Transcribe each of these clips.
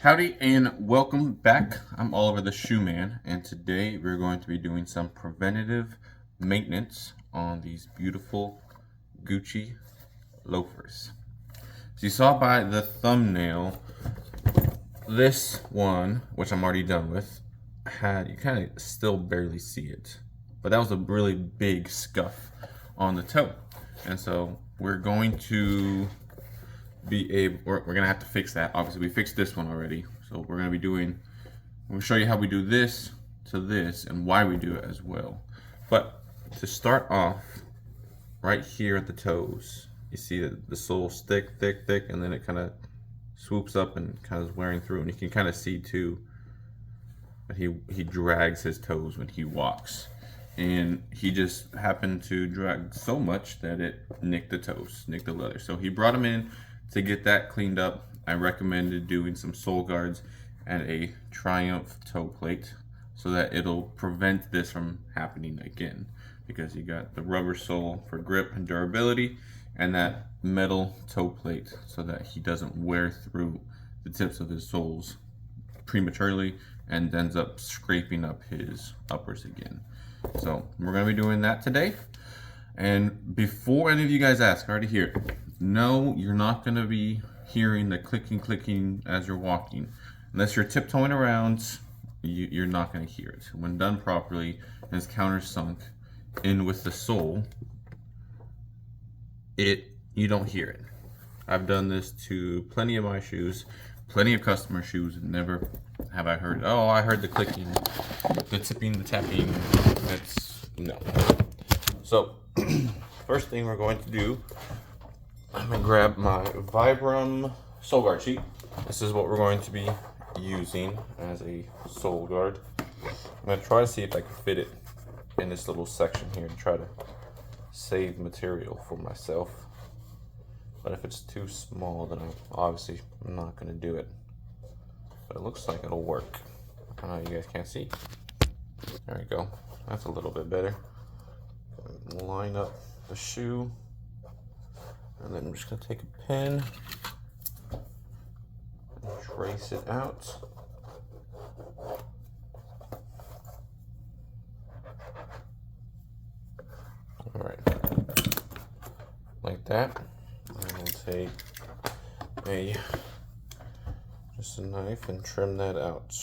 Howdy and welcome back. I'm Oliver the Shoe Man, and today we're going to be doing some preventative maintenance on these beautiful Gucci loafers. So you saw by the thumbnail, this one, which I'm already done with, you kind of still barely see it, but that was a really big scuff on the toe, and so we're going to we're gonna have to fix that. Obviously, we fixed this one already, so we're gonna show you how we do this to this and why we do it as well. But to start off, right here at the toes, you see that the sole's thick, and then it kind of swoops up and kind of is wearing through, and you can kind of see too that he drags his toes when he walks, and he just happened to drag so much that it nicked the toes, nicked the leather. So he brought him in to get that cleaned up. I recommended doing some sole guards and a Triumph toe plate so that it'll prevent this from happening again, because you got the rubber sole for grip and durability and that metal toe plate so that he doesn't wear through the tips of his soles prematurely and ends up scraping up his uppers again. So we're going to be doing that today. And before any of you guys ask, I already hear it. No, you're not going to be hearing the clicking as you're walking. Unless you're tiptoeing around, you're not going to hear it. When done properly and it's countersunk in with the sole, you don't hear it. I've done this to plenty of my shoes, plenty of customer shoes, and never have I heard, oh, I heard the clicking, the tipping, the tapping. No. So, first thing we're going to do, I'm going to grab my Vibram sole guard sheet. This is what we're going to be using as a sole guard. I'm going to try to see if I can fit it in this little section here to try to save material for myself. But if it's too small, then I'm not going to do it. But it looks like it'll work. You guys can't see. There we go. That's a little bit better. Line up the shoe, and then I'm just going to take a pen and trace it out. All right, like that. And we'll take just a knife and trim that out.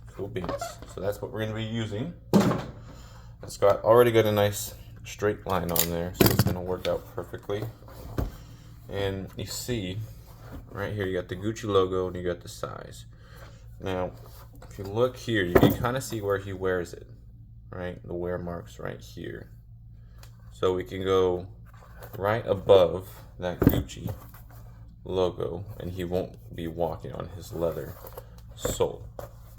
Cool beans. So that's what we're going to be using. It's already got a nice straight line on there, so it's going to work out perfectly. And you see right here, you got the Gucci logo and you got the size. Now, if you look here, you can kind of see where he wears it, right? The wear marks right here. So we can go right above that Gucci logo, and he won't be walking on his leather sole.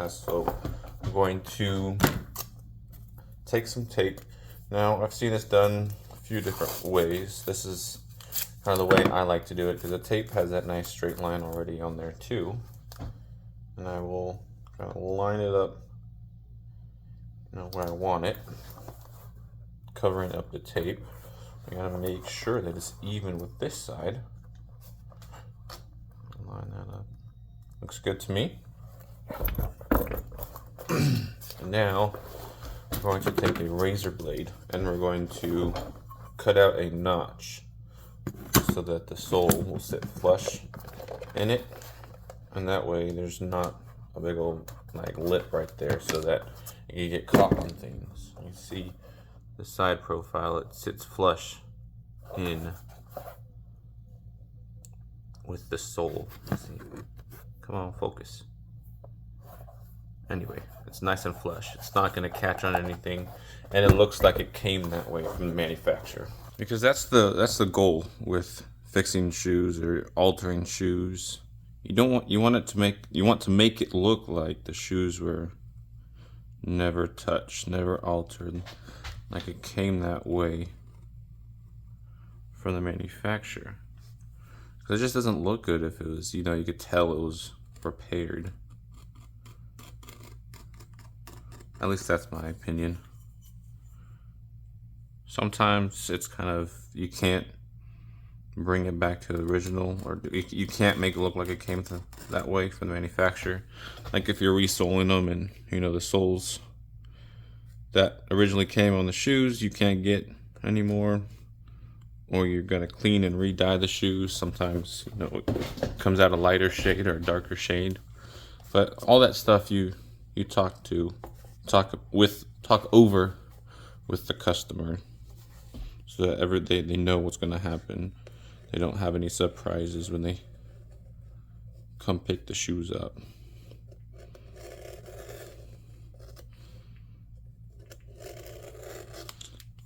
So I'm going to take some tape. Now, I've seen this done a few different ways. This is kind of the way I like to do it, because the tape has that nice straight line already on there too. And I will kind of line it up, where I want it, covering up the tape. I gotta make sure that it's even with this side. Line that up. Looks good to me. And now we're going to take a razor blade and we're going to cut out a notch so that the sole will sit flush in it, and that way there's not a big old lip right there so that you get caught on things. You see the side profile, it sits flush in with the sole. Let's see. Come on, focus. Anyway, it's nice and flush. It's not going to catch on anything, and it looks like it came that way from the manufacturer. Because that's the goal with fixing shoes or altering shoes. You want to make it look like the shoes were never touched, never altered, like it came that way from the manufacturer. Because it just doesn't look good if it was, you could tell it was repaired. At least that's my opinion. Sometimes it's kind of, you can't bring it back to the original, or you can't make it look like it came that way from the manufacturer. Like if you're resoling them and you know the soles that originally came on the shoes you can't get anymore, or you're gonna clean and re-dye the shoes. Sometimes you know it comes out a lighter shade or a darker shade, but all that stuff you talk over with the customer, so that they know what's gonna happen. They don't have any surprises when they come pick the shoes up.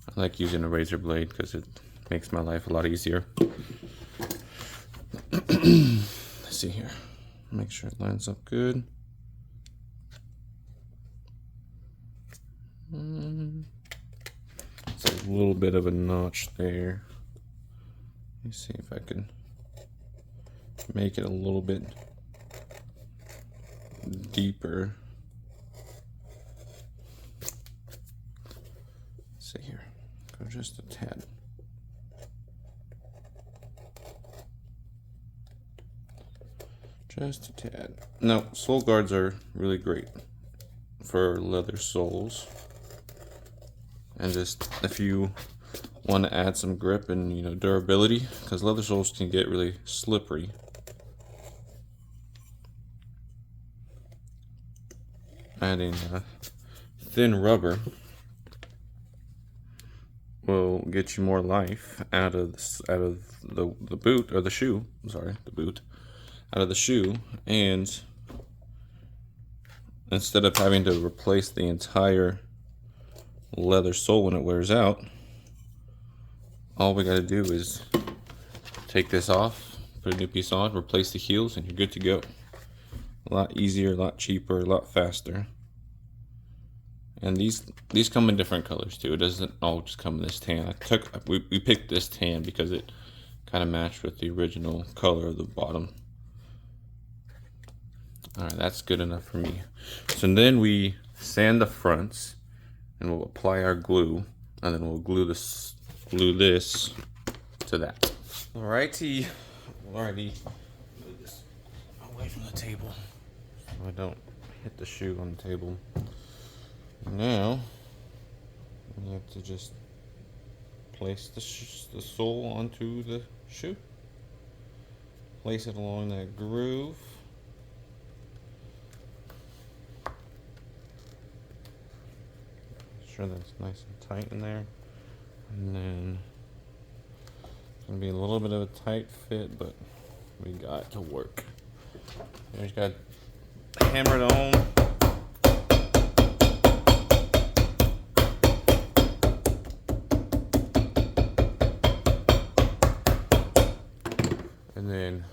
I like using a razor blade because it makes my life a lot easier. Let's see here. Make sure it lines up good. It's a little bit of a notch there. Let me see if I can make it a little bit deeper. Let's see here. Go just a tad. Just a tad. No, sole guards are really great for leather soles. And just if you want to add some grip and durability, because leather soles can get really slippery. Adding thin rubber will get you more life out of the boot, or the shoe. Sorry, the boot out of the shoe, and instead of having to replace the entire leather sole when it wears out, all we got to do is take this off, put a new piece on, replace the heels, and you're good to go. A lot easier, a lot cheaper, a lot faster. And these come in different colors too. It doesn't all just come in this tan. We picked this tan because it kind of matched with the original color of the bottom. Alright, that's good enough for me. So then we sand the fronts, and we'll apply our glue, and then we'll glue this to that. Alrighty. Move this away from the table so I don't hit the shoe on the table. Now we have to just place the sole onto the shoe. Place it along that groove. Sure that's nice and tight in there, and then it's gonna be a little bit of a tight fit, but we got to work. We just got to hammer it on. And then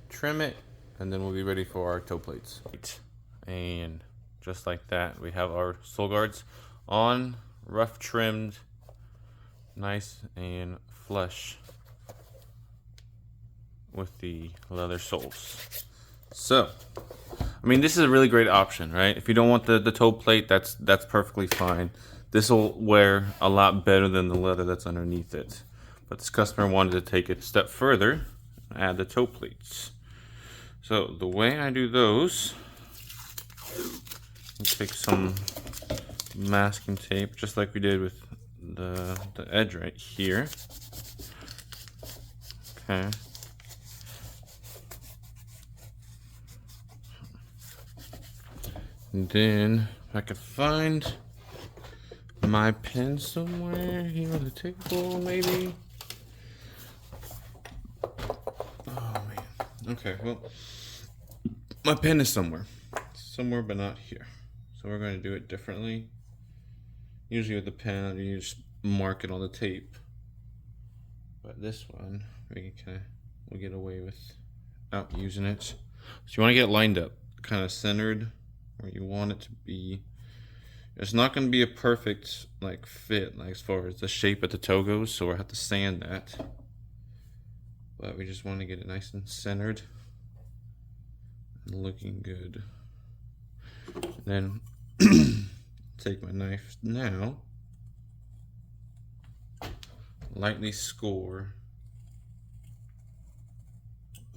trim it, and then we'll be ready for our toe plates. And just like that, we have our sole guards on, rough trimmed, nice and flush with the leather soles. So, I mean, this is a really great option, right? If you don't want the toe plate, that's perfectly fine. This will wear a lot better than the leather that's underneath it. But this customer wanted to take it a step further, add the toe plates. So the way I do those, I take some masking tape, just like we did with the edge right here. Okay. And then if I could find my pen somewhere here on the table, maybe. Oh man. Okay, well, my pen is somewhere but not here. So we're going to do it differently. Usually with the pen, you just mark it on the tape. But this one, we'll get away without using it. So you want to get it lined up, kind of centered where you want it to be. It's not going to be a perfect fit, as far as the shape of the toe goes, so we'll have to sand that. But we just want to get it nice and centered and looking good. Then take my knife now, lightly score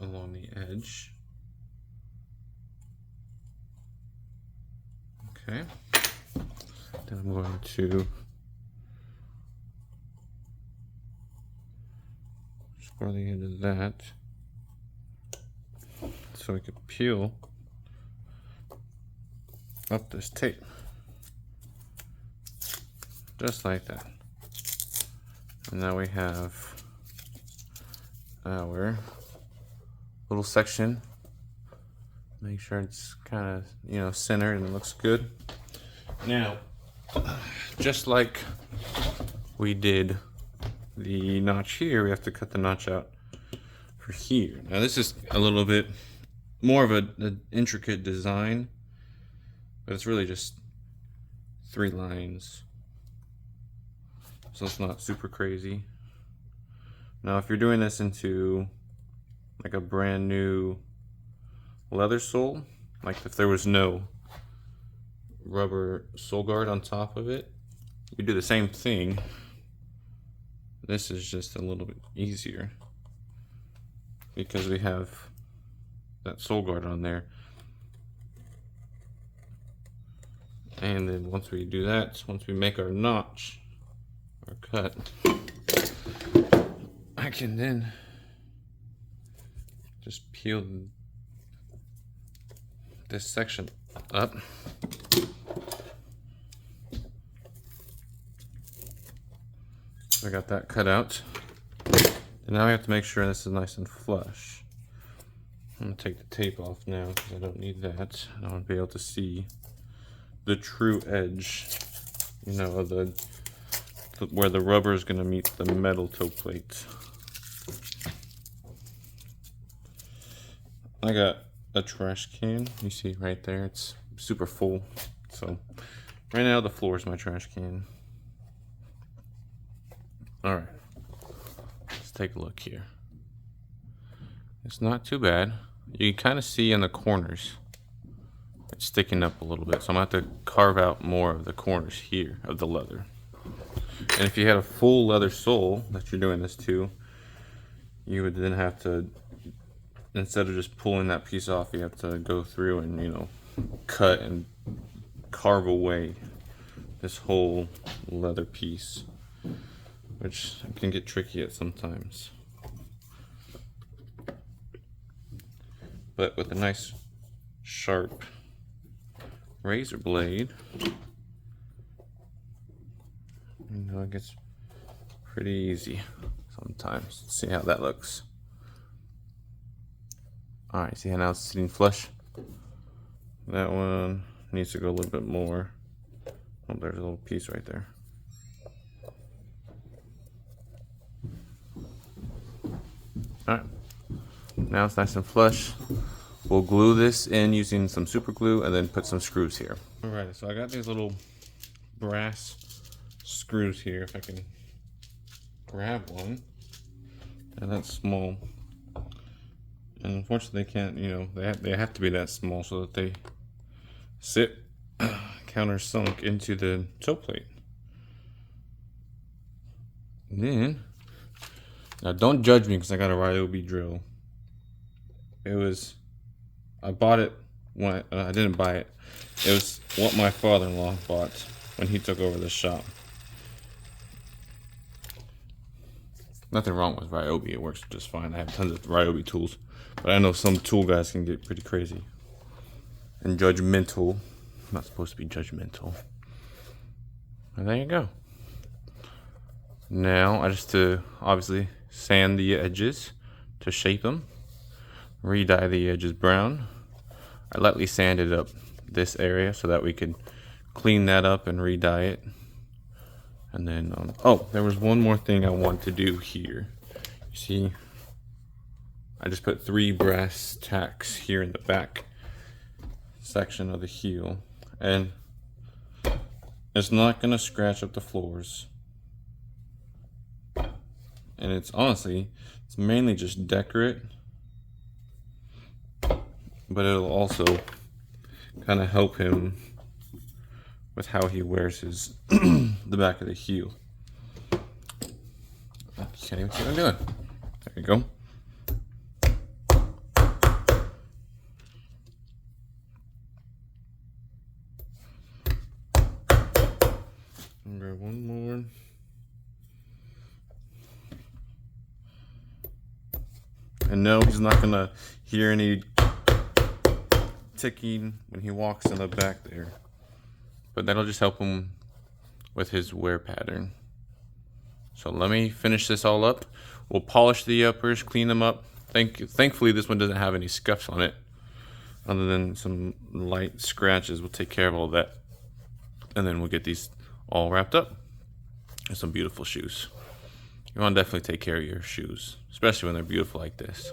along the edge. Okay. Then I'm going to score the end of that so we could peel up this tape. Just like that. And now we have our little section. Make sure it's kind of, centered and it looks good. Now, just like we did the notch here, we have to cut the notch out for here. Now this is a little bit more of an intricate design, but it's really just 3 lines. So it's not super crazy. Now if you're doing this into like a brand new leather sole, like if there was no rubber sole guard on top of it, you do the same thing. This is just a little bit easier because we have that sole guard on there. And then once we do that, once we make our notch, our cut, I can then just peel this section up. I got that cut out. And now we have to make sure this is nice and flush. I'm gonna take the tape off now because I don't need that. I want to be able to see the true edge, of where the rubber is gonna meet the metal toe plate. I got a trash can. You see right there, it's super full. So right now the floor is my trash can. All right, let's take a look here. It's not too bad. You can kind of see in the corners, it's sticking up a little bit. So I'm gonna have to carve out more of the corners here of the leather. And if you had a full leather sole that you're doing this to, you would then have to, instead of just pulling that piece off, you have to go through and, cut and carve away this whole leather piece, which can get tricky at sometimes. But with a nice sharp razor blade, it gets pretty easy sometimes. Let's see how that looks. Alright, see how now it's sitting flush? That one needs to go a little bit more. Oh, there's a little piece right there. Alright, now it's nice and flush. We'll glue this in using some super glue and then put some screws here. Alright, so I got these little brass screws here, if I can grab one. And that's small. And unfortunately they can't, they have to be that small so that they sit countersunk into the toe plate. And then, now don't judge me because I got a Ryobi drill. I bought it when I didn't buy it. It was what my father-in-law bought when he took over the shop. Nothing wrong with Ryobi, it works just fine. I have tons of Ryobi tools, but I know some tool guys can get pretty crazy and judgmental. I'm not supposed to be judgmental. And there you go. Now I just obviously sand the edges to shape them, re-dye the edges brown. I lightly sanded up this area so that we could clean that up and re-dye it. And then, oh, there was one more thing I want to do here. You see, I just put 3 brass tacks here in the back section of the heel. And it's not gonna scratch up the floors. And it's mainly just decorate. But it'll also kind of help him with how he wears his the back of the heel. You can't even see what I'm doing. There you go. I'll grab one more. And no, he's not gonna hear any ticking when he walks in the back there. But that'll just help him with his wear pattern. So let me finish this all up. We'll polish the uppers, clean them up. Thankfully, this one doesn't have any scuffs on it, other than some light scratches. We'll take care of all that. And then we'll get these all wrapped up. And some beautiful shoes. You want to definitely take care of your shoes, especially when they're beautiful like this.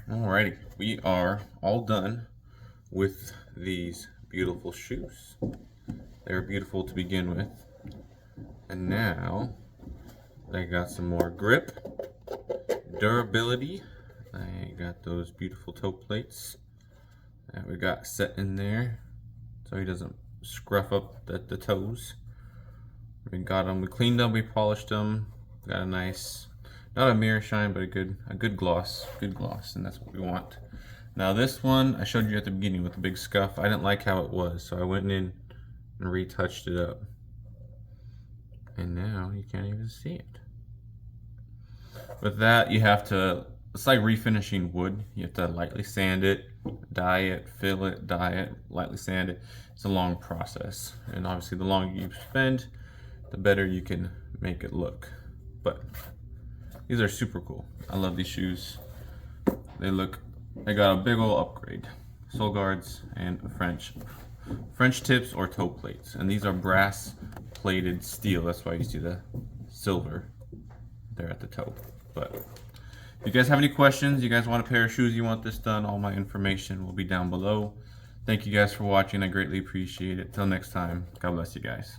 Alrighty, we are all done with these beautiful shoes. They're beautiful to begin with. And now, they got some more grip, durability. I got those beautiful toe plates that we got set in there so he doesn't scruff up the toes. We got them, we cleaned them, we polished them. Got a nice, not a mirror shine, but a good gloss, and that's what we want. Now this one, I showed you at the beginning with the big scuff. I didn't like how it was, so I went in and retouched it up. And now you can't even see it. With that, you have to, it's like refinishing wood. You have to lightly sand it, dye it, fill it, dye it, lightly sand it. It's a long process. And obviously the longer you spend, the better you can make it look. But these are super cool. I love these shoes. They got a big old upgrade. Sole guards and French tips or toe plates. And these are brass plated steel. That's why you see the silver there at the toe. But if you guys have any questions, you guys want a pair of shoes, you want this done, all my information will be down below. Thank you guys for watching. I greatly appreciate it. Till next time, God bless you guys.